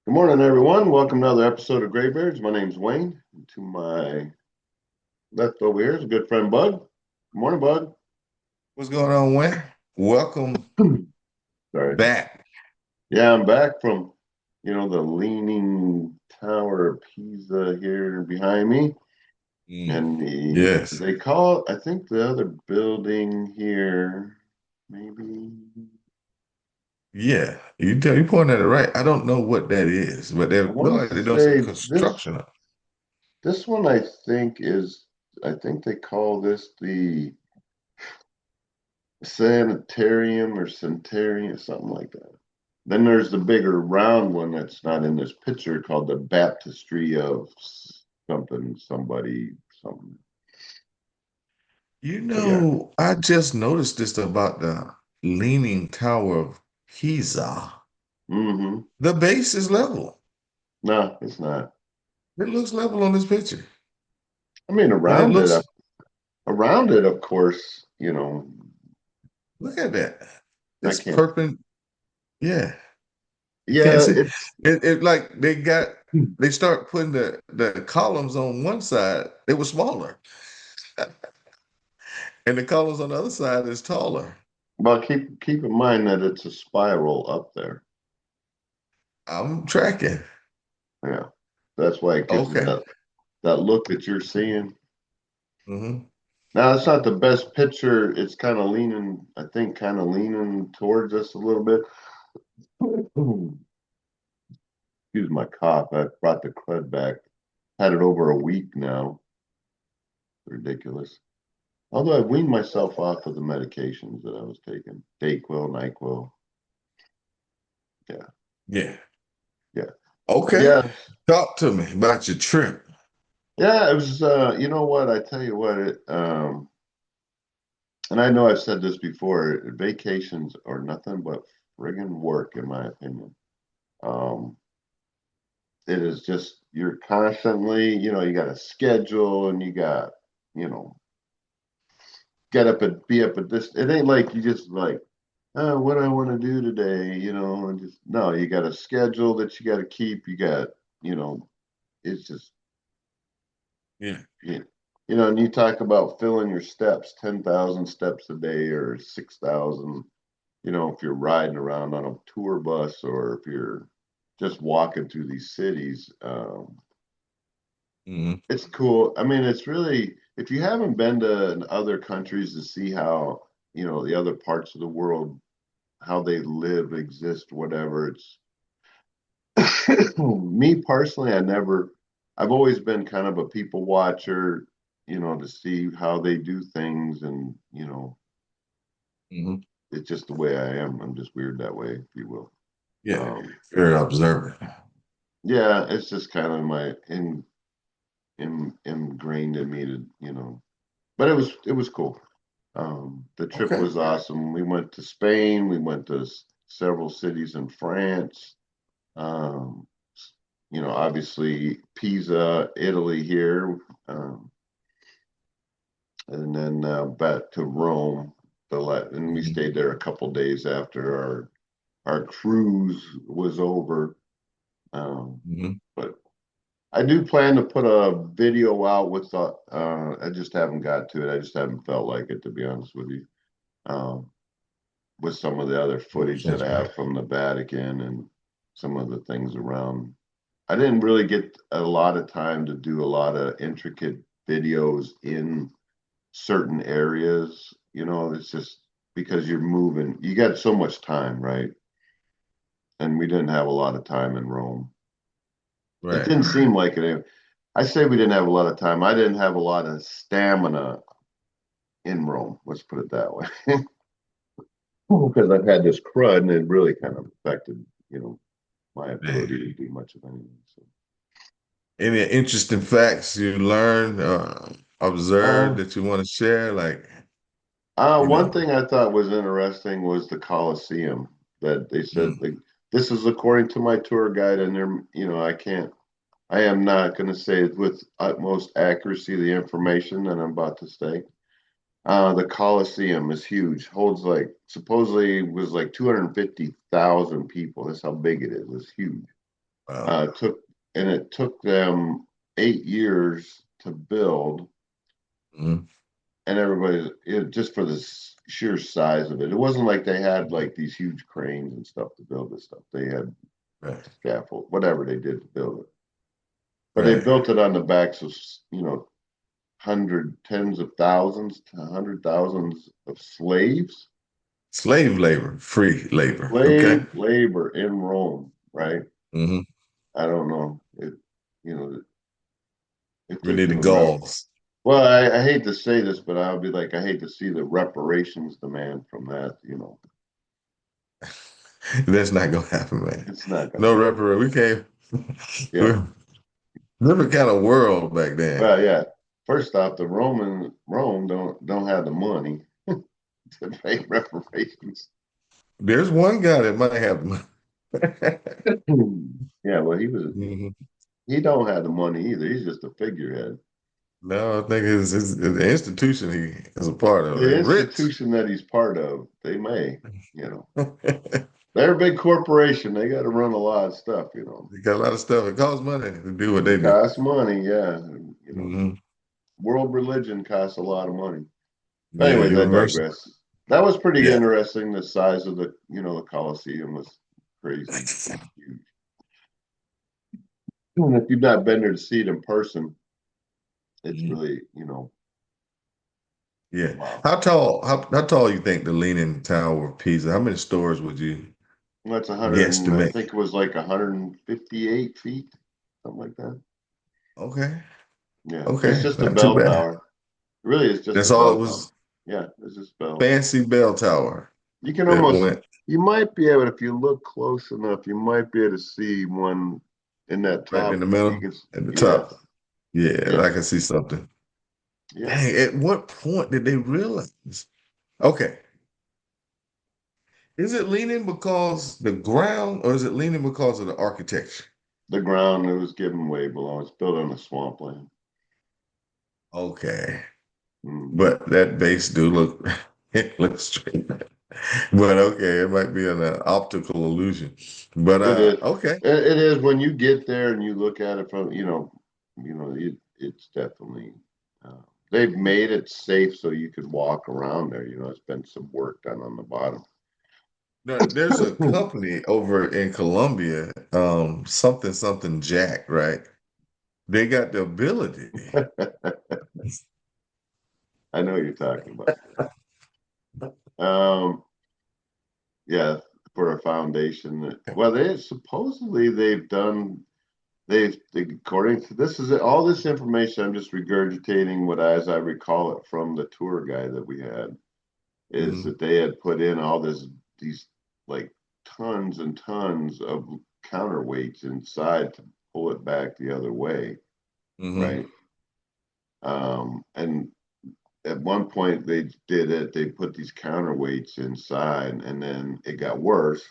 Good morning, everyone. Welcome to another episode of Graybeards. My name's Wayne. And to my left over here is a good friend, Bud. Good morning, Bud. What's going on, Wayne? Welcome Sorry. back. Yeah, I'm back from, the Leaning Tower of Pisa here behind me. Mm, And yes. they call, I think the other building here, maybe. Yeah. You pointed at it right. I don't know what that is, but they I look want to like they're doing some say construction on this one I think they call this the sanitarium or centarium, something like that. Then there's the bigger round one that's not in this picture called the Baptistry of something, somebody, something. it. But yeah. I just noticed this about the Leaning Tower of Pisa. Mm-hmm. The base is level. No, it's not. It looks level on this picture. I mean, And it looks, around it, of course, look at that. I It's can't. perpend. Yeah. You can't Yeah, see it's it like they start putting the columns on one side, they were smaller. And the columns on the other side is taller. well, keep in mind that it's a spiral up there. I'm tracking. Yeah. That's why it gives it Okay. that look that you're seeing. Hmm. Now, it's not the best picture. It's kind of leaning, I think, kind of leaning towards us a little bit. Excuse my cough. I brought the crud back. Had it over a week now. Ridiculous. Although I weaned myself off of the medications that I was taking. Dayquil, NyQuil. Yeah. Yeah. Yeah. But Okay. yeah. Talk to me about your trip. Yeah, it was you know what, I tell you what, and I know I've said this before, vacations are nothing but friggin' work, in my opinion. Um, it is just you're constantly, you got a schedule and you got, you know, get up and be up at this. It ain't like you just like, oh, what do I want to do today, and just no, you got a schedule that you got to keep. You got, you know, it's just Yeah. and you talk about filling your steps, 10,000 steps a day or 6,000. If you're riding around on a tour bus or if you're just walking through these cities. Hmm. It's cool. I mean, it's really, if you haven't been to other countries to see how, the other parts of the world, how they live, exist, whatever, it's me personally, I've always been kind of a people watcher, to see how they do things. And, Hmm. it's just the way I am. I'm just weird that way, if you will. Yeah. Um, Very observant. yeah, it's just kind of ingrained in me to, but it was cool. The trip Okay. was awesome. We went to Spain. We went to several cities in France. Um, obviously Pisa, Italy here, um, and then back to Rome. And we Hmm. stayed there a couple days after our cruise was over. Hmm. But I do plan to put a video out with the. I just haven't got to it. I just haven't felt like it, to be honest with you. Um, with some of the other footage that I have from the Vatican and some of the things around. I didn't really get a lot of time to do a lot of intricate videos in certain areas. It's just because you're moving, you got so much time, right? And we didn't have a lot of time in Rome. It Right. didn't seem like it. I say we didn't have a lot of time. I didn't have a lot of stamina in Rome. Let's put it that way. Because I've had this crud and it really kind of affected, my Man. ability to do much of anything. So, Any interesting facts you learned, observed uh, that you want to share? Like, one thing I thought was interesting was the Colosseum that they said mm, like this is according to my tour guide, and I am not going to say with utmost accuracy the information that I'm about to say. The Colosseum is huge, holds like supposedly was like 250,000 people. That's how big it is. It's huge. Wow. It took them 8 years to build, Mhm. and just for the sheer size of it. It wasn't like they had like these huge cranes and stuff to build this stuff. They had Right. scaffold, whatever they did to build it. But they Right. built it on the backs of, tens of thousands to hundred thousands of slaves, Slave labor, free labor. Okay. slave labor in Rome, right? Hmm. I don't know. You know, it We took need the them galls. well, I hate to say this, but I'll be like, I hate to see the reparations demand from that. That's not gonna happen, man. It's not gonna No happen. reparate. We can't. Yeah. We're different kind of world back then. Well, yeah. First off, the Rome don't have the money to pay reparations. There's one guy that might have money. Yeah, well, Mhm. he don't have the money either. He's just a figurehead. No, I think it's the institution he is a part of. The They rich. institution that he's part of, they may, you know, they're a big corporation. They got to run a lot of stuff. They got a lot of stuff. It costs money to do what they It do. costs money, yeah. Hmm. World religion costs a lot of money. Yeah, Anyways, I university. digress. That was pretty Yeah. interesting. The size of the Colosseum was crazy. Huge. And if you've not been there to see it in person, it's Mhm. really, Yeah. wow. How tall you think the Leaning Tower of Pisa? How many stories would you That's 100, and I guesstimate? think it was like 158 feet, something like that. Okay. Yeah, it's Okay. just a Not too bell bad. tower. Really, it's just a That's all bell it tower. was. Yeah, it's just bell. Fancy bell tower You can that almost, went you might be able, if you look close enough, you might be able to see one in that right in the top. You middle can, at the yes, top. Yeah, I yes, can see something. yeah. Dang, at what point did they realize? Okay. Is it leaning because the ground or is it leaning because of the architecture? The ground it was given way below. It's built on a swampland. Okay. Hmm. But that base do look it looks straight. But okay, it might be an optical illusion. But It is. okay. It is when you get there and you look at it from, it's definitely. Uh, they've made it safe so you could walk around there. It's been some work done on the bottom. Now, there's a company over in Colombia, something Jack, right? They got the ability. I know what you're talking about. Um, yeah, for a foundation. Well, they've done. According to this is it, all this information. I'm just regurgitating as I recall it from the tour guide that we had. Is Hmm. that they had put in all these like tons and tons of counterweights inside to pull it back the other way, Hmm. right? And at one point they did it. They put these counterweights inside, and then it got worse.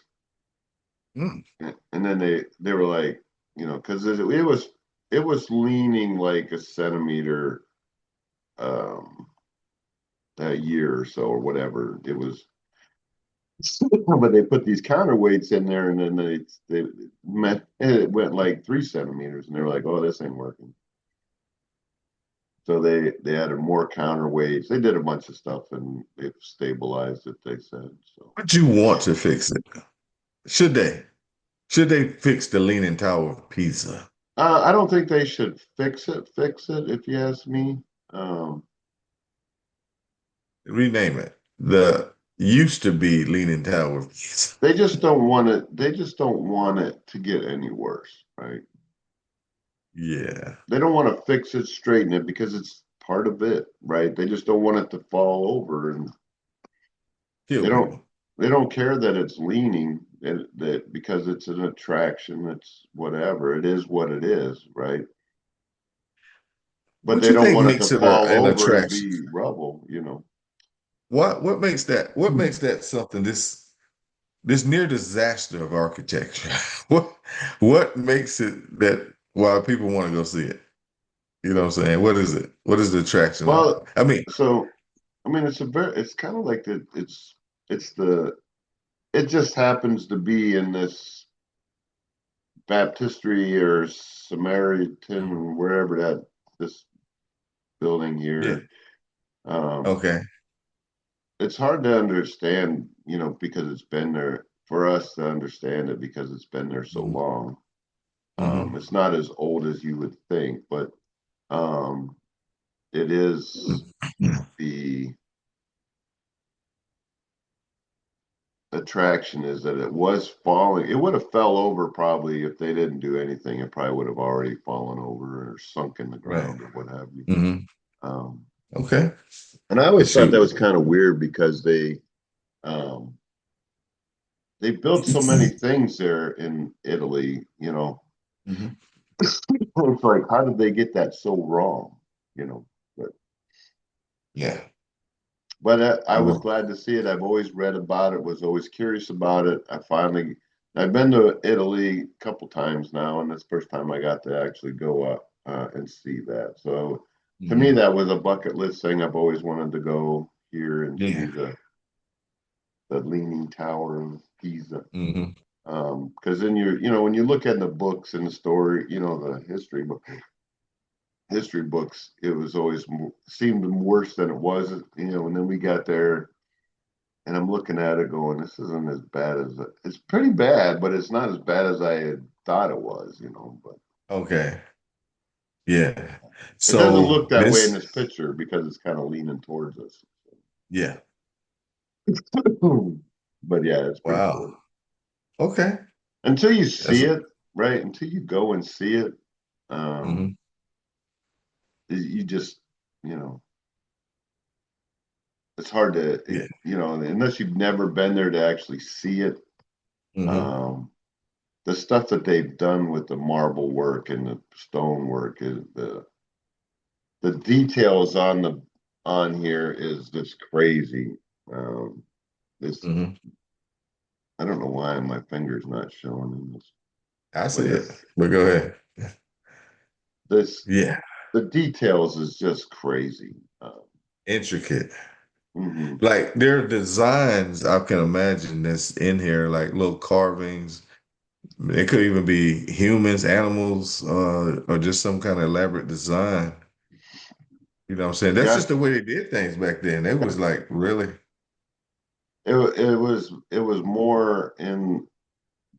Mm. And then they were like, because it was leaning like a centimeter um, a year or so or whatever. It was, but they put these counterweights in there, and then they met it went like 3 centimeters, and they were like, oh, this ain't working. So they added more counterweights. They did a bunch of stuff, and it stabilized it. They said so. Would you want to fix it? Should they? Should they fix the Leaning Tower of Pisa? I don't think they should fix it. Fix it, if you ask me. Um, Rename it. The used to be Leaning Tower of Pisa. they just don't want it. They just don't want it to get any worse, right? Yeah. They don't want to fix it, straighten it because it's part of it, right? They just don't want it to fall over, and Kill they don't people. they don't care that it's leaning that because it's an attraction, it's whatever. It is what it is, right? But What they you don't think want it to makes it fall an over and attraction? be rubble. What makes that something this near disaster of architecture? What makes it that why people want to go see it? You know what I'm saying? What is it? What is the attraction of it? Well, I mean, so I mean it's kind of like it's the it just happens to be in this Baptistry or Samaritan, wherever that this building Yeah. here. Um, Okay. it's hard to understand, because it's been there for us to understand it because it's been there so Hmm. long. Hmm. It's not as old as you would think, but um, it is the attraction is that it was falling. It would have fell over probably if they didn't do anything. It probably would have already fallen over or sunk in the Right. ground or what have you. Hmm. Um, Okay. and I And always thought that shoot. was kind of weird because um, they built so many things there in Italy. Hmm. It's like, how did they get that so wrong? You know, but Yeah. I was Well, glad to see it. I've always read about it, was always curious about it. I've been to Italy a couple times now, and it's the first time I got to actually go up and see that. So to me, mhm. that was a bucket list thing. I've always wanted to go here and see Yeah. the Leaning Tower of Pisa. Hmm. Because then when you look at the books and the story, the history books, it was always seemed worse than it was, and then we got there and I'm looking at it going, this isn't as bad as it's pretty bad, but it's not as bad as I had thought it was, but Okay. Yeah. it doesn't So look that way in this, this picture because it's kind of leaning towards us. yeah. But yeah, it's pretty Wow. cool. Okay. Until you That's see it, right? Until you go and see it, hmm. you just, you know, it's hard to, Yeah. unless you've never been there to actually see it. Hmm. Um, the stuff that they've done with the marble work and the stone work is the details on here is just crazy. Um, this Hmm. I don't know why my finger's not showing in this, I see but it. But go ahead. this Yeah. the details is just crazy. Intricate. Mhm. Like there are designs I can imagine that's in here, like little carvings. It could even be humans, animals, or just some kind of elaborate design. You know what I'm saying? That's Yeah, just the way they did things back then. It was like really, it was more in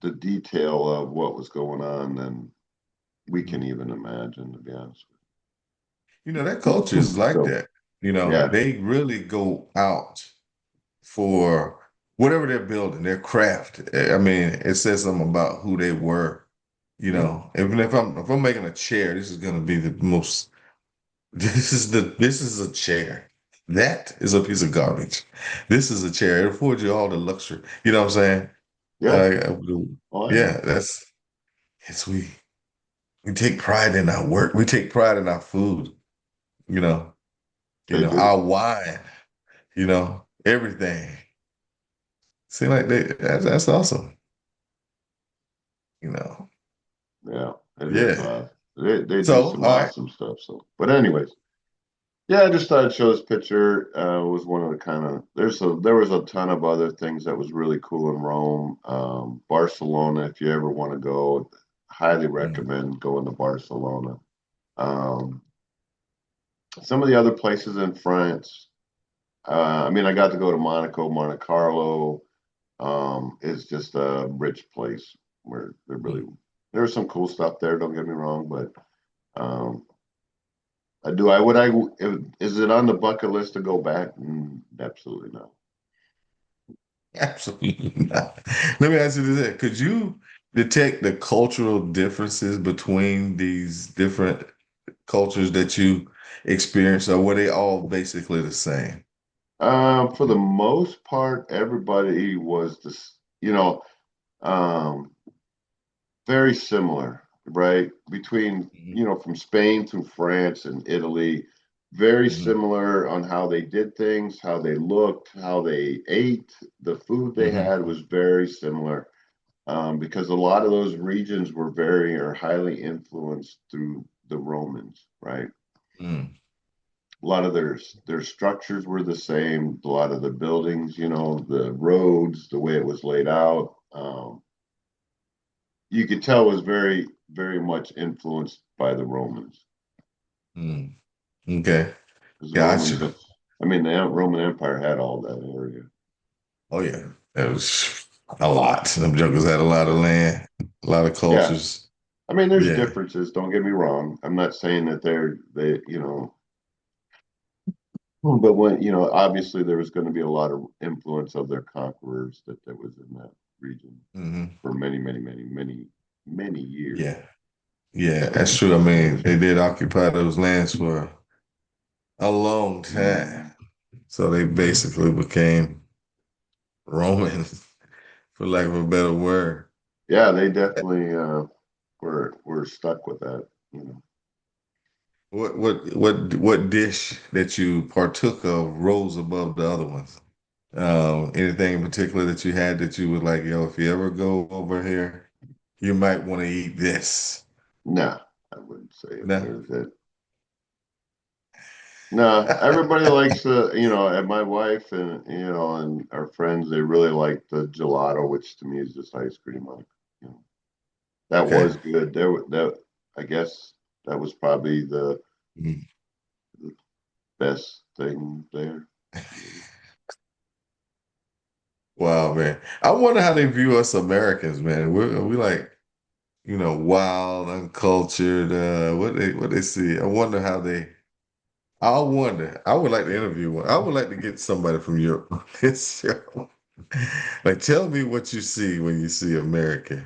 the detail of what was going on than we can Mhm. even imagine, to be honest That culture with is you. like So that. yeah, They really go out for whatever they're building, their craft. I mean, it says something about who they were. yeah, Even if I'm making a chair, this is gonna be the most. This is a chair. That is a piece of garbage. This is a chair. It affords you all the luxury. You know what I'm saying? yeah. Oh, I Yeah, know it's we take pride in our work. We take pride in our food. You know, they do. our wine. Everything. See, like that's awesome. You know, Yeah, it is yeah. awesome. They do So, some all right. awesome stuff. So, but anyways, yeah, I just thought I'd show this picture. Was one of the kind of there was a ton of other things that was really cool in Rome. Barcelona, if you ever want to go, highly Mm, recommend going to Barcelona. Um, some of the other places in France. I mean, I got to go to Monaco, Monte Carlo. It's just a rich place where mm. there's some cool stuff there. Don't get me wrong, but um, I do. I would. Is it on the bucket list to go back? Absolutely not. Absolutely not. Let me ask you this: could you detect the cultural differences between these different cultures that you experience, or were they all basically the same? For the most part, everybody was just, um, very similar, right? Between, Mhm. from Spain to France and Italy, very Mhm. similar on how they did things, how they looked, how they ate. The food they Mhm. had was very similar. Because a lot of those regions were very or highly influenced through the Romans, right? Mhm. A lot of their structures were the same. A lot of the buildings, the roads, the way it was laid out. you could tell was very, very much influenced by the Romans. Mm. Okay. Because the Romans, Gotcha. I mean, the Roman Empire had all that area. Oh yeah. That was a lot. Them jokers had a lot of land, a lot of Yeah. cultures. I mean, there's Yeah. differences. Don't get me wrong. I'm not saying that but when, obviously there was going to be a lot of influence of their conquerors that was in that region Hmm. for many, many, many, many, many years. Yeah. Yeah, So, that's true. I mean, they did occupy those lands for a long time. So they basically became Roman, for lack of a better word. yeah, they definitely were stuck with that. What dish that you partook of rose above the other ones? Anything in particular that you had that you was like, yo, if you ever go over here, you might want to eat this. Nah, I wouldn't say it. No? There's that. No, everybody likes and my wife and our friends, they really like the gelato, which to me is just ice cream. You know, that Okay. was good. That I guess that was probably the Mm. best thing there. Wow, man. I wonder how they view us Americans, man. We like, wild, uncultured, what they see. I wonder. I would like to interview one. I would like to get somebody from Europe on this show. Like, tell me what you see when you see America.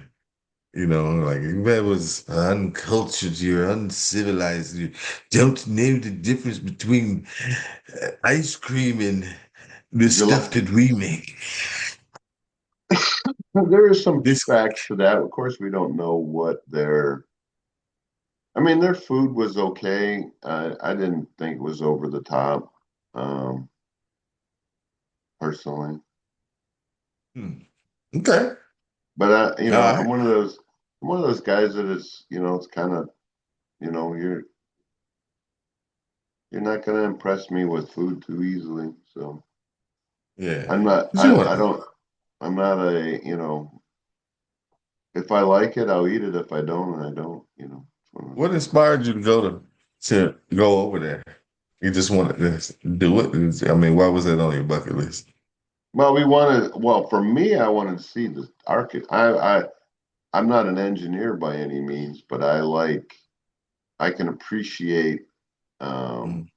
Like that was uncultured, you're uncivilized, you don't know the difference between ice cream and the stuff Gelato. that we make. There is some This, facts to that. Of course, we don't know what their. I mean, their food was okay. I didn't think it was over the top, um, personally. hmm, okay. But All right. I'm one of those guys that it's kind of, you know, you're you're not going to impress me with food too easily. So Yeah. I'm not. What you I want? don't. I'm not if I like it, I'll eat it. If I don't, I don't. It's one of those What things. inspired you to go over there? You just wanted to do it? I mean, why was that on your bucket list? Well, for me, I wanted to see the architect. I'm not an engineer by any means, but I can appreciate um, Mm.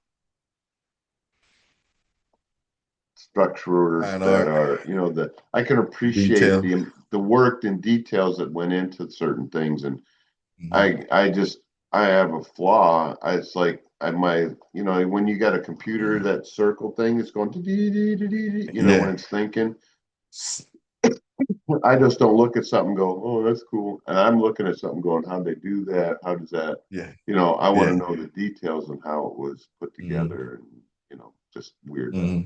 structures Fine that art, are, that I can appreciate detail. the work and details that went into certain things. And Hmm. I have a flaw. It's like when you got a computer, that circle thing is going, when Yeah. it's thinking. I just don't look at something and go, oh, that's cool. And I'm looking at something going, how'd they do that? How does that, Yeah. I want Yeah. to know the details and how it was put Hmm. together and, just weird. Hmm.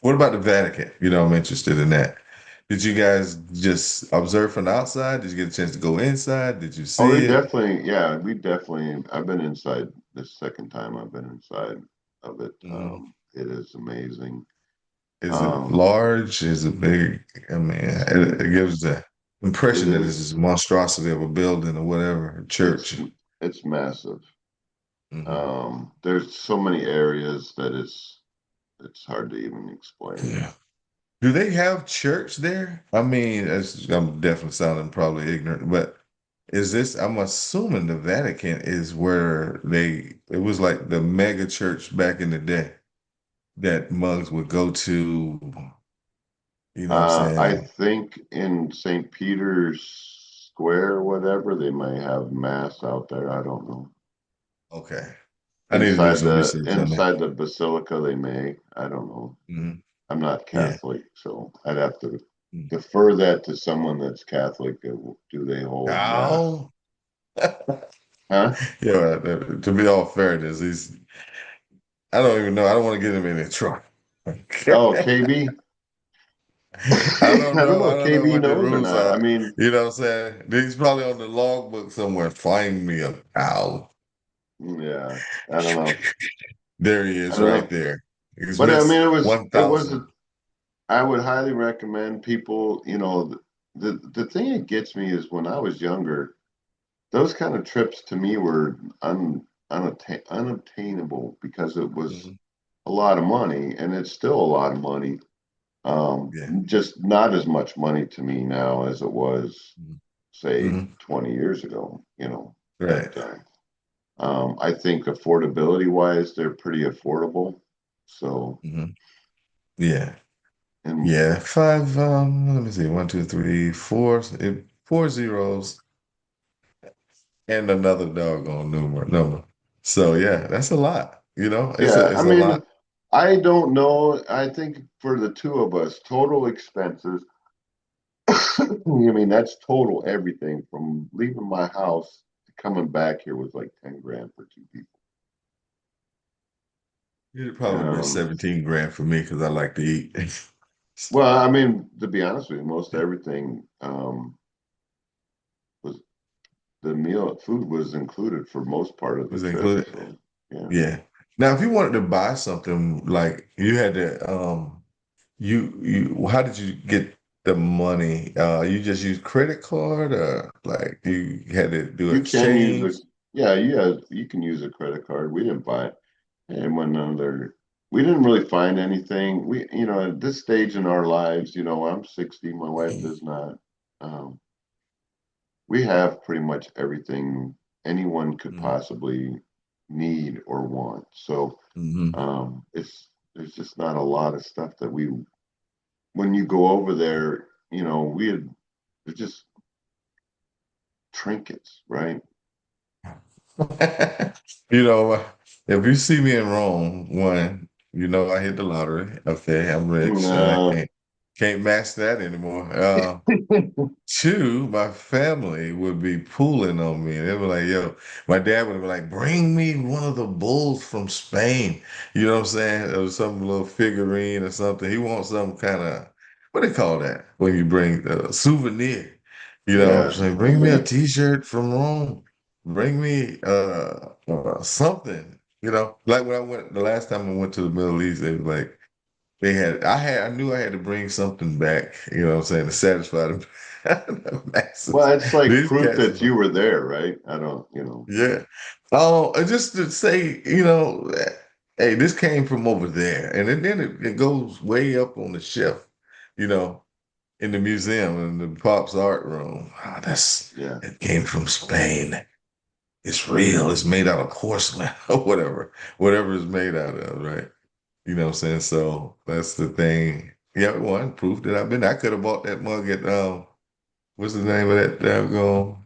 What about the Vatican? I'm interested in that. Did you guys just observe from the outside? Did you get a chance to go inside? Did you Oh, see it? I've been inside this second time I've been inside of it. Hmm. It is amazing. Is it Um, large? Is it big? I mean, it gives the it impression that it's is, this monstrosity of a building or whatever, a it's, church. it's massive. Hmm. There's so many areas that it's hard to even explain. Yeah. Do they have church there? I mean, I'm definitely sounding probably ignorant, but I'm assuming the Vatican is where it was like the mega church back in the day that monks would go to, you know what I'm I saying? think in St. Peter's Square or whatever, they may have mass out there. I don't know. Okay. I need to do some research on that. Inside the basilica, they may. I don't know. Hmm. I'm not Yeah. Catholic, so I'd have to Mm. defer that to someone that's Catholic. Do they hold mass? Oh. Huh? Yeah, to be all fairness, I don't even know. I don't want to get him in any trouble. Oh, KB. I I don't don't know. know I if don't know KB what the knows or rules not. I are. mean, You know what I'm saying? He's probably on the logbook somewhere. Find me a cow. yeah, I don't know. There he I is don't right know. there. He's But I mean, missed it was 1,000. I would highly recommend people, the thing that gets me is when I was younger, those kind of trips to me were unobtainable because it was Mhm. a lot of money, and it's still a lot of money. Yeah. Just not as much money to me now as it was, say, Hmm. 20 years ago, but Right. I think affordability wise, they're pretty affordable. So, Hmm. Yeah. and Yeah. Five, let me see. One, two, three, four, four zeros and another doggone number. So yeah, that's a lot. yeah, I It's a mean, lot. I don't know. I think for the two of us, total expenses, I mean, that's total everything from leaving my house to coming back here was like 10 grand for two people. It'd probably be Um, 17 grand for me because I like to eat. well, I mean, to be honest with you, most everything was the meal food was included for most part of the Was trip. included. So, yeah, Yeah. Now, if you wanted to buy something, like you had to, how did you get the money? You just use credit card, or like you had to do you can use a exchange? yeah, you can use a credit card. We didn't buy it. And when we didn't really find anything. At this stage in our lives, I'm 60, my wife is not. Um, we have pretty much everything anyone could Mm-hmm. possibly need or want. So Mm-hmm. there's just not a lot of stuff that when you go over there, they're just trinkets, right? You know, if you see me in Rome, one, I hit the lottery. Okay, I'm rich. I Uh, can't match that anymore. Two, my family would be pulling on me. They were like, yo, my dad would be like, bring me one of the bulls from Spain. You know what I'm saying? Or some little figurine or something. He wants some kind of, what do they call that? When you bring a souvenir. I'm yeah, saying, I bring me a mean, t-shirt from Rome. Bring me something. Like when I went the last time I went to the Middle East, they was like, I knew I had to bring something back, what I'm saying, to satisfy them. Massive. well, it's like These proof cats are that you like, were there, right? I don't. yeah. Oh, and just to say, hey, this came from over there. And then it goes way up on the shelf, you know, in the museum in the Pop's art room. Yeah. It came from Spain. It's real. It's made out of porcelain or whatever it's made out of, right? You know what I'm saying? So that's the thing. Yeah, one proof that I could have bought that mug at what's the name of that daggone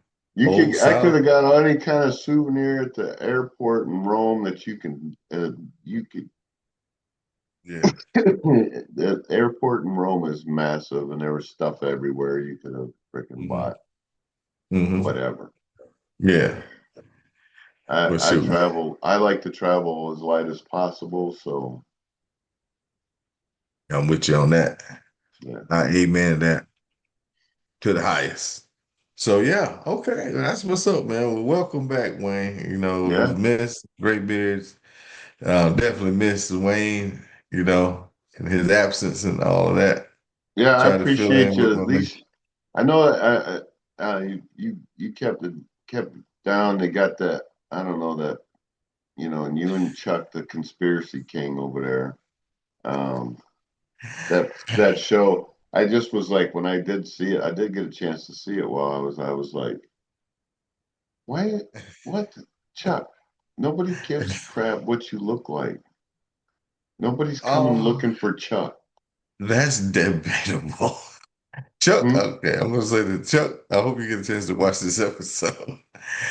Old I could South? have got any kind of souvenir at the airport in Rome that you could. Yeah. The airport in Rome is massive, and there was stuff everywhere you could have freaking Hmm. bought Hmm. whatever. Yeah. But I shoot, travel. I like to travel as light as possible. So I'm with you on that. yeah, I amen that to the highest. So yeah, okay. That's what's up, man. Well, welcome back, Wayne. It was yeah, missed. Great beards. Definitely missed Wayne, in his absence and all of that. yeah. I Try to fill appreciate in you. with At my man. least I know. You kept it down. They got that. I don't know that. And you and Chuck, the conspiracy king over there. Um, that show, I just was like, when I did see it, I did get a chance to see it while I was like, why, what, Chuck? Nobody gives a crap what you look like. Nobody's coming Oh, looking for Chuck. that's debatable. Chuck, Hmm? okay, I'm gonna say that Chuck, I hope you get a chance to watch this episode.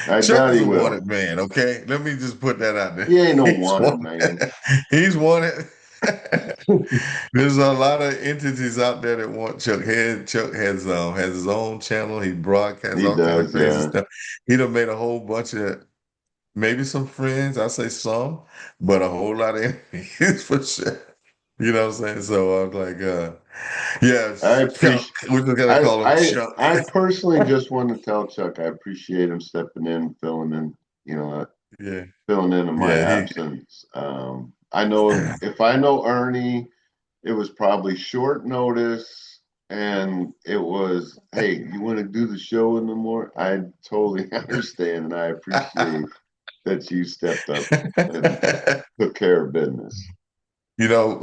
I Chuck doubt is he a will. wanted man, okay? Let me just put that out there. He ain't no He's wanted wanted. man. He's wanted. There's a lot of entities out there that want Chuck Head. Chuck has his own channel. He broadcasts He all kind of does, crazy yeah. stuff. He done made a whole bunch of maybe some friends. I say some, but a whole lot of enemies for sure. You know what I'm saying? So I was like, yeah, I Chuck. appreciate. We're just gonna call him Chuck. I personally just want to tell Chuck I appreciate him stepping in, filling in. You know, Yeah, filling in my yeah. He absence. I know if I know Ernie, it was probably short notice. and it was, hey, you want to do the show in the morning? I totally understand, and I appreciate that you stepped up and took care of business. You know,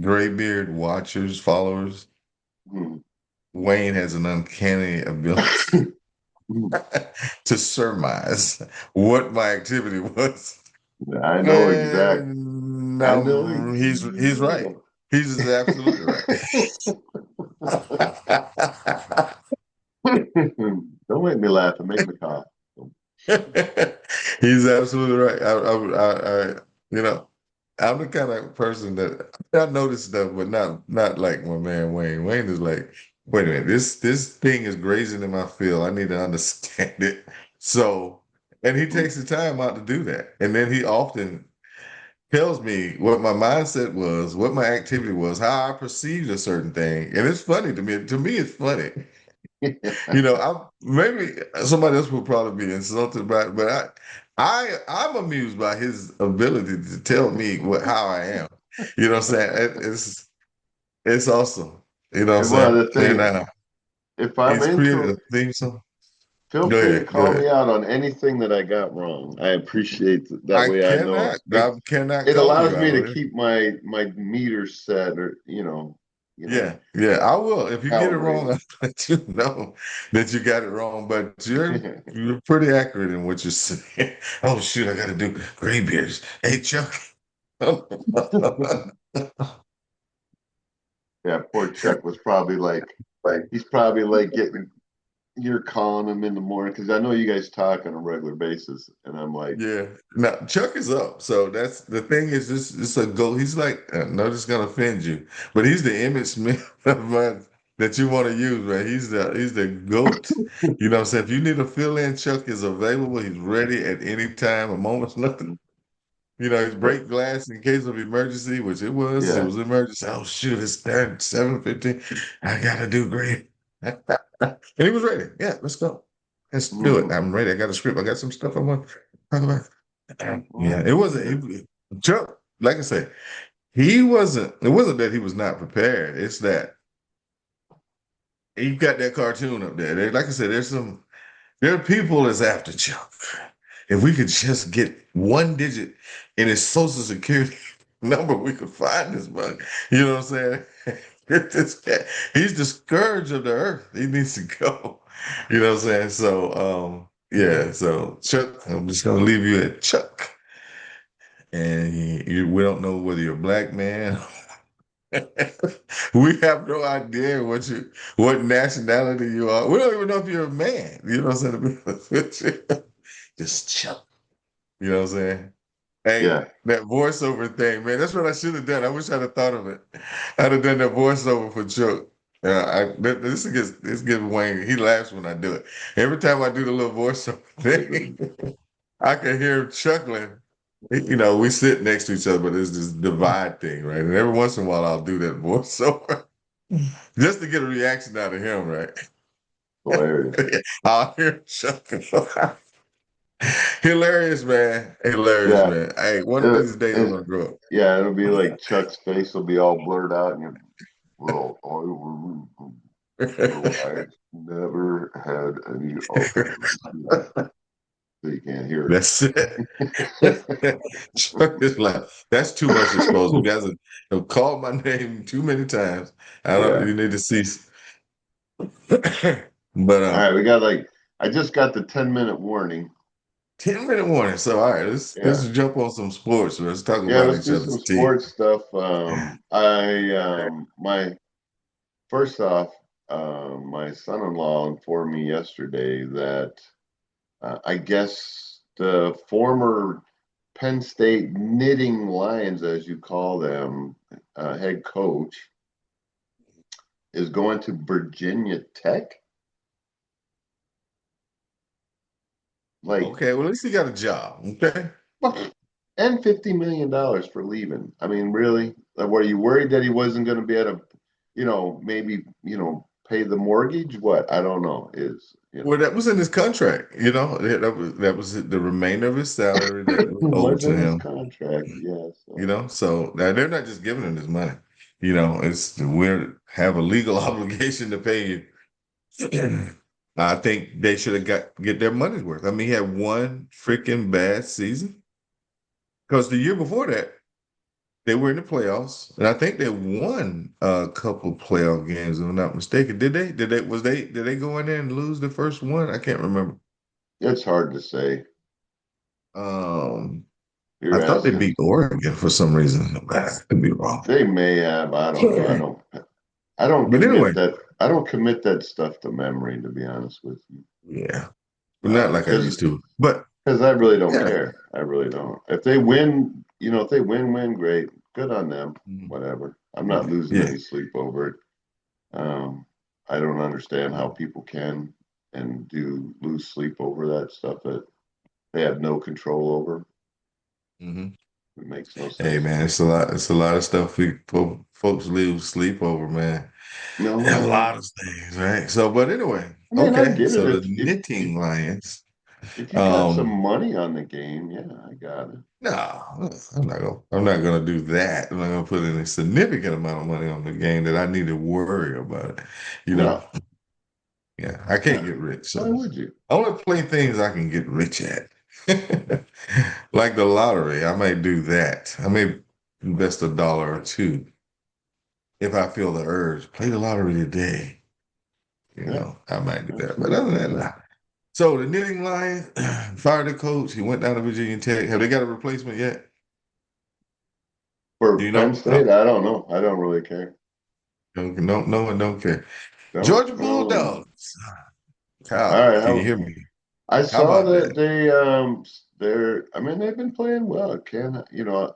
graybeard watchers, followers, Hmm. Wayne has an uncanny ability to surmise what my activity was. I know exact. And I know he's right. exactly. He's absolutely right. Don't make me laugh and make me cough. He's absolutely right. You know, I'm the kind of person that I notice stuff, but not like my man Wayne. Wayne is like, wait a minute, this thing is grazing in my field. I need to understand it. So, and he takes the time out to do that, and then he often tells me what my mindset was, what my activity was, how I perceived a certain thing, and it's funny to me. To me, it's funny. You know, I'm maybe somebody else will probably be insulted by it, but I'm amused by his ability to tell me how I am. You know what I'm saying? It's awesome. You know what And I'm one saying? other And thing, if I'm he's created incorrect, a theme song. feel Go free to ahead, go call ahead. me out on anything that I got wrong. I appreciate that I way I know cannot, I cannot it call you allows me out to on it. keep my meter set or Yeah, yeah, I will. If you get it wrong, calibrated. I'll let you know that you got it wrong. But you're pretty accurate in what you're saying. Oh shoot, I got to do gray beers. Hey Chuck. Yeah, poor Chuck was probably like Like, he's probably like getting you're calling him in the morning because I know you guys talk on a regular basis, and I'm like, yeah. Now Chuck is up, so that's the thing. Is this? It's a go. He's like, no, this is gonna offend you, but he's the Emmett Smith of mine that you want to use, man. He's the goat. You know what I'm saying? If you need a fill in, Chuck is available. He's ready at any time, a moment's nothing. You know, his break glass in case of emergency, which it yeah, was emergency. Oh shoot, it's done 7:15. I gotta do great. And he was ready. Yeah, let's go. Let's do it. mm, I'm ready. I got a script. I got some stuff I want to talk about. Yeah, well, it that's wasn't good. Chuck, like I said, it wasn't that he was not prepared. It's that he got that cartoon up there. Like I said, there are people that's after Chuck. If we could just get one digit in his social security number, we could find this bug. You know what I'm saying? This guy, he's the scourge of the earth. He needs to go. You know what I'm saying? So, yeah. So, Chuck, I'm just gonna leave you at Chuck, and we don't know whether you're a black man. We have no idea what nationality you are. We don't even know if you're a man. You know what I'm saying? Just Chuck. You know what I'm saying? Hey, Yeah, that voiceover thing, man, that's what I should have done. I wish I'd have thought of it. I'd have done that voiceover for Chuck. This gives Wayne, he laughs when I do it. Every time I do the little voiceover thing, I can hear him chuckling. You know, we sit next to each other, but it's this divide thing, right? And every once in a while I'll do that voiceover just to get a reaction out of him, right? hilarious. I'll hear him chuckling. Hilarious, man. Hilarious, Yeah, man. Hey, one of it, these days I'm it, gonna grow yeah, it'll be like Chuck's face will be all blurred out, and well, up. I never had any other. So you can't hear That's it. it. Chuck is like, that's too much exposure. You guys have called my name too many times. I don't. Yeah. You need to cease. But All right, we got like I just got the 10-minute warning. 10-minute warning. So all right, let's Yeah. jump on some sports. Let's talk Yeah, about let's each do some other's team. sports stuff. I my first off, my son-in-law informed me yesterday that I guess the former Penn State Knitting Lions, as you call them, head coach is going to Virginia Tech. Like, Okay, well at least he got a job. Okay. and $50 million for leaving. I mean, really? Like, were you worried that he wasn't going to be able to, maybe, pay the mortgage? What? I don't know. Well, that was in his contract. You know, that was the remainder of his salary that was owed Was to in his him. contract. Yeah. You So, know, so now they're not just giving him his money. You know, it's weird. have a legal obligation to pay you. I think they should have get their money's worth. I mean, he had one freaking bad season because the year before that they were in the playoffs, and I think they won a couple playoff games, if I'm not mistaken. Did they? Did they go in there and lose the first one? I can't remember. It's hard to say. Um, I You're thought they asking. beat Oregon for some reason. I could be wrong. They may have. I don't know. I don't But anyway, commit that. I don't commit that stuff to memory, to be honest with you. yeah, but not like I Because used to. But I really don't yeah. care. I really don't. If they win, if they win, great. Good on them. Mhm. Whatever. I'm not Yeah, losing yeah. any sleep over it. I don't understand how people can and do lose sleep over that stuff that they have no control over. Hmm. It makes no Hey sense to man, me. it's a lot of stuff folks lose sleep over, man. No, A I know. lot of things, right? So, but anyway, I mean, I okay. get it. So the If knitting lions. if you got some Um, money on the game, yeah, I got it. no, I'm not gonna do that. I'm not gonna put any significant amount of money on the game that I need to worry about it. You know, No, yeah, I can't no. get rich, Why so would you? I want to play things I can get rich at. Like the lottery, I may do that. I may invest a dollar or two if I feel the urge. Play the lottery today. Yeah, I might do that's that. what But I other would than do. that, so the knitting lion fired the coach. He went down to Virginia Tech. Have they got a replacement yet? Do For you Penn know? No. State, I don't know. I don't really care. No one don't care. Don't Georgia know. Bulldogs. All Kyle, right. can you hear me? I How saw about that that? they're I mean they've been playing well.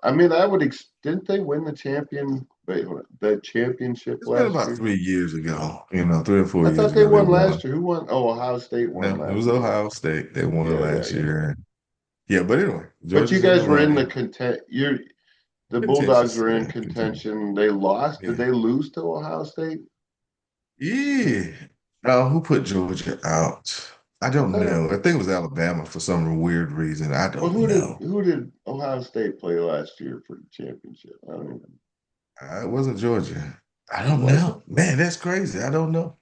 I mean I would didn't they win the championship It's been last about year? 3 years ago, 3 or 4 years I thought they ago they won won. last year. Who won? Oh, Ohio State No, won it last was year. Ohio State. They won Yeah, yeah, last yeah. year. Yeah, but anyway, But you Georgia's in the guys were in running. the the Bulldogs Contentious. were in Yeah, contentious. contention. They lost. Did Yeah. they lose to Ohio State? Yeah. Now, who put Georgia out? I I don't thought know. I think it was Alabama for some weird reason. I well, don't know. who did Ohio State play last year for the championship? I don't even. It wasn't Georgia. I It don't wasn't. know. Man, that's crazy. I don't know.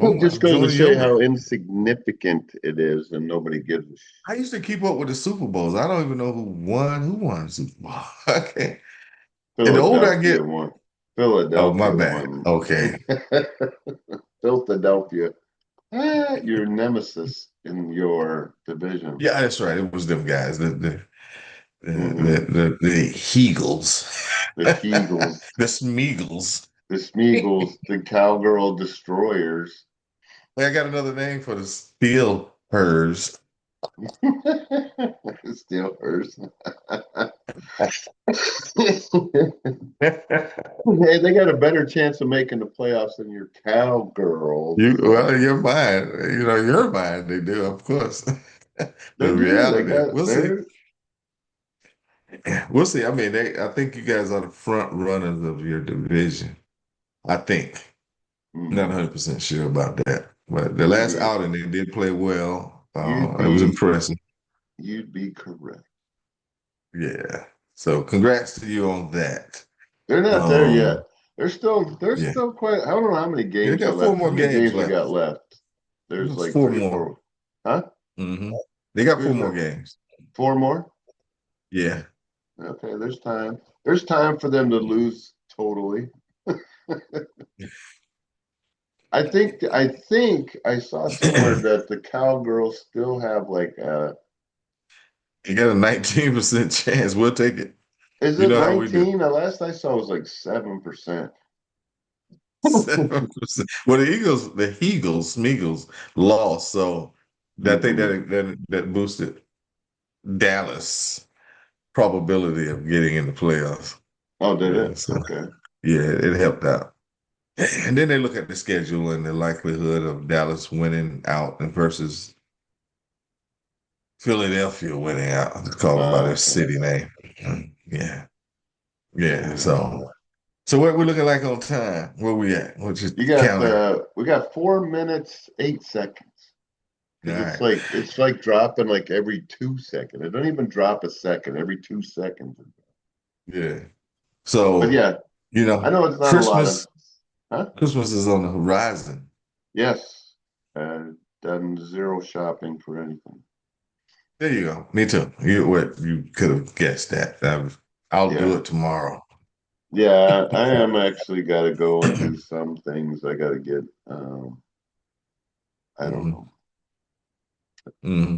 Oh, Just I'm goes to joining show your you how man. insignificant it is, and nobody gives a I used to keep up with the Super Bowls. I don't even know who won the Super Bowl. Okay. And the older I get, Philadelphia won. oh, my Philadelphia bad. won. Okay. Philadelphia, your nemesis in your division. Yeah, that's right. It was them guys. Hmm. The Heagles. The Kegels, The Smeagles. the Smeagles, the Cowgirl Destroyers. I got another name for the Steel Hers. Still hurts. You Hey, they got a better chance of making the playoffs than your Cowgirls. well, in your mind, your mind, they do, of course. They The do. They reality, got we'll see. there. We'll see. I mean, I think you guys are the front runners of your division. I think. Not Mm, 100% sure about that. But the you'd last be outing, they did play well. you'd It was be impressive. you'd be correct. Yeah. So congrats to you on that. They're not there yet. Um, They're yeah. still quite. I don't know how many Yeah, they games are got four left. How more many games games they left. got left? There's It's like four three or more. four. Huh? They got four There's more not games. four more. Yeah. Okay, there's time. There's time for them to lose totally. I think I saw somewhere that the Cowgirls still have like You got a 19% chance. We'll take it. is You it know how we do. 19? The last I saw was like 7%. 7%. Well, the Smeagles lost, so I think Hmm. that boosted Dallas' probability of getting in the playoffs. Oh, did Yeah, it? so Okay. yeah, it helped out. And then they look at the schedule and the likelihood of Dallas winning out and versus Philadelphia winning out. Call them by their Okay. city name. Yeah, yeah. Yeah. So what we're looking like on time? Where we at? We're just You got counting. we got 4 minutes, 8 seconds. All Because right. it's like dropping like every 2 seconds. It don't even drop a second, every 2 seconds. Yeah. But So, yeah, I know it's not a lot of Christmas. Huh? Christmas is on the horizon. Yes. Done zero shopping for anything. There you go. Me too. You could have guessed that. I'll do Yeah. it tomorrow. Yeah, I am actually got to go and do some things. I got to get, I don't hmm know. hmm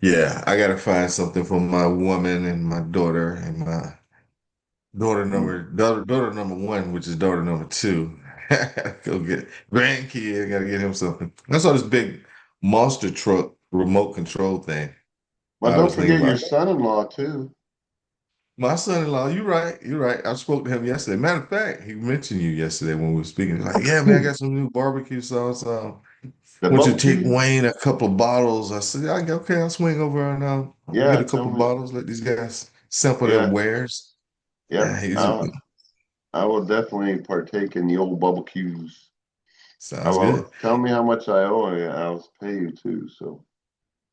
Yeah, I gotta find something for my woman and my daughter and my daughter number one, which is daughter number two. Go get grandkid. Gotta get him something. I saw this big monster truck remote control thing. Well, I don't was thinking forget your about son-in-law too. my son-in-law. You're right. You're right. I spoke to him yesterday. Matter of fact, he mentioned you yesterday when we were speaking. He's like, "Yeah, man, I got some new barbecue sauce. The Want you to take barbecue? Wayne a couple of bottles?" I said, "Yeah, okay, I'll swing over and get Yeah, a tell couple of me. bottles. Let these guys sample their Yeah, wares." yeah. He's I will definitely partake in the old barbecues. I sounds good. will tell me how much I owe you. I'll pay you too. So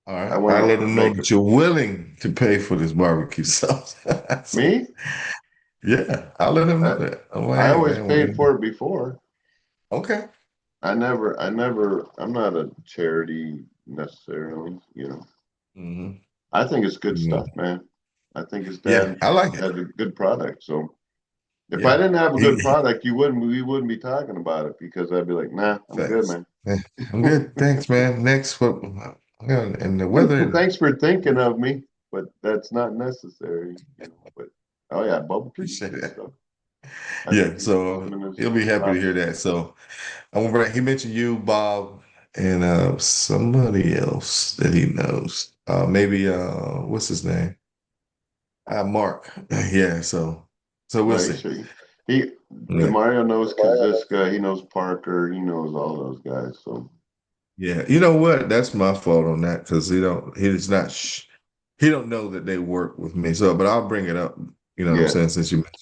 All I right. want I let to them know make it. that you're willing to pay for this barbecue sauce. So, Me? yeah, I'll let him know I, that. I'm like, I hey, always man, paid for it before. okay. I'm not a charity necessarily, you know. hmm I think it's good stuff, man. I think his Yeah, dad I like it. has a good product. So if I Yeah. didn't have a good He, product, we wouldn't be talking about it because I'd be like, nah, I'm good, thanks. man. Yeah, I'm good. Thanks, man. Next, what? And the weather. Thanks for thinking of me, but that's not necessary, you know. But oh yeah, barbecue is Appreciate good that. stuff. I think Yeah, so him and his he'll be happy to hear pops. that. So I'm gonna bring, he mentioned you, Bob, and somebody else that he knows. Maybe what's his name? Mark. Yeah, so we'll No, he see. should. He Yeah. Demario knows Kaziska. He knows Parker. He knows all those guys. So Yeah. You know what? That's my fault on that because he's not he don't know that they work with me. So but I'll bring it up, you know what I'm yeah. saying, since you mentioned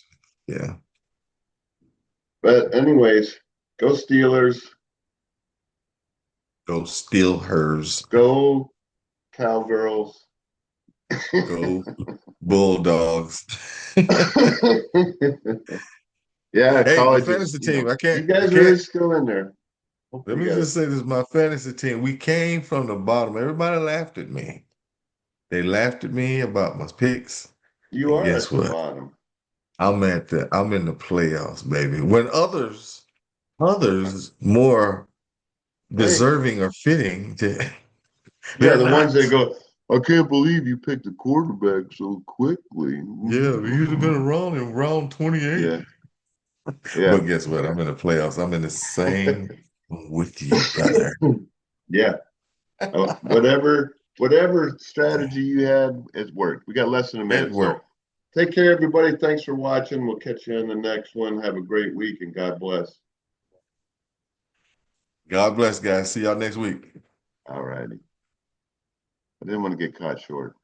it. Yeah. But anyways, go Steelers. Go steal hers. Go Cowgirls. Go Bulldogs. Yeah, Hey, the college is, fantasy you team. know, I you guys are can't. still in there. Let Hopefully you me got it. just say this: my fantasy team. We came from the bottom. Everybody laughed at me. They laughed at me about my picks, You and are guess at the what? bottom. I'm in the playoffs, baby. When others more Hey, deserving or fitting to, yeah, they're the ones that not. go, I can't believe you picked a quarterback so quickly. Yeah, we usually been around in round 28. Yeah, yeah. But guess what? I'm in the playoffs. I'm in the same with you, brother. Yeah. Whatever strategy you had, it's worked. We got less than a It minute. So worked. take care, everybody. Thanks for watching. We'll catch you in the next one. Have a great week and God bless. God bless, guys. See y'all next week. All righty. I didn't want to get caught short.